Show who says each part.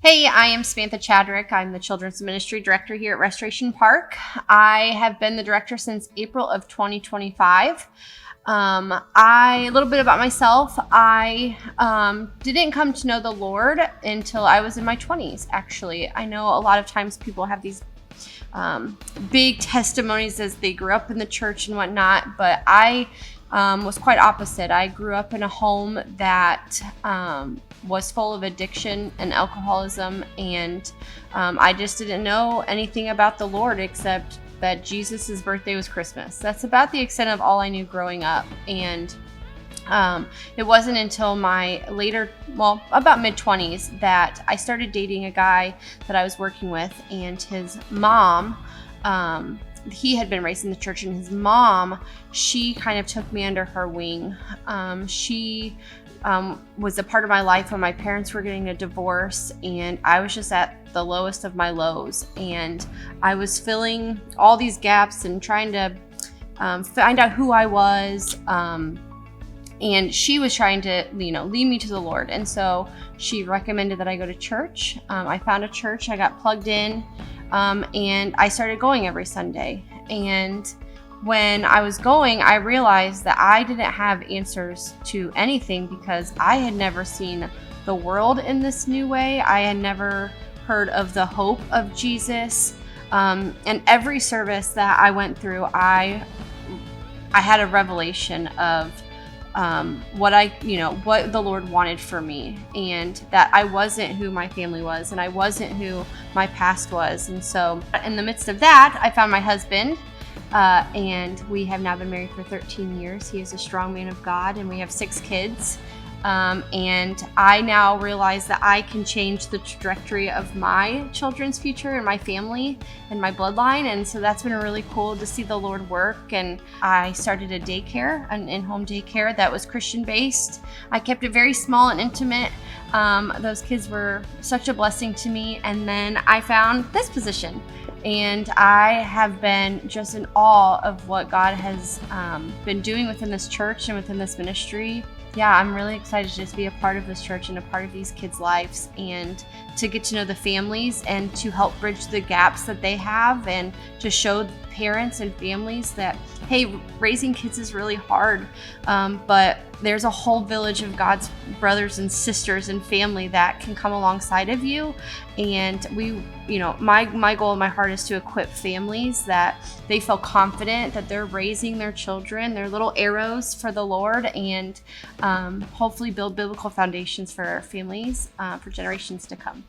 Speaker 1: Hey, I am Samantha Chadrick. I'm the Children's Ministry Director here at Restoration Park. I have been the director since April of 2025. A little bit about myself. I didn't come to know the Lord until I was in my 20s, actually. I know a lot of times people have these big testimonies as they grew up in the church and whatnot, but I was quite opposite. I grew up in a home that was full of addiction and alcoholism, and I just didn't know anything about the Lord except that Jesus' birthday was Christmas. That's about the extent of all I knew growing up. And it wasn't until my about mid-20s that I started dating a guy that I was working with, and his mom, he had been raised in the church, and his mom, she kind of took me under her wing. She was a part of my life when my parents were getting a divorce, and I was just at the lowest of my lows, and I was filling all these gaps and trying to find out who I was, and she was trying to lead me to the Lord. And so she recommended that I go to church. I found a church, I got plugged in, and I started going every Sunday. And when I was going, I realized that I didn't have answers to anything because I had never seen the world in this new way. I had never heard of the hope of Jesus. And every service that I went through, I had a revelation of what the Lord wanted for me, and that I wasn't who my family was, and I wasn't who my past was. And so in the midst of that, I found my husband. And we have now been married for 13 years. He is a strong man of God, and we have 6 kids. And I now realize that I can change the trajectory of my children's future and my family and my bloodline. And so that's been really cool to see the Lord work. And I started a daycare, an in-home daycare that was Christian-based. I kept it very small and intimate. Those kids were such a blessing to me. And then I found this position. And I have been just in awe of what God has been doing within this church and within this ministry. Yeah, I'm really excited to just be a part of this church and a part of these kids' lives, and to get to know the families and to help bridge the gaps that they have, and to show parents and families that, hey, raising kids is really hard, but there's a whole village of God's brothers and sisters and family that can come alongside of you. And my goal in my heart is to equip families that they feel confident that they're raising their children, their little arrows for the Lord, and hopefully build biblical foundations for our families for generations to come.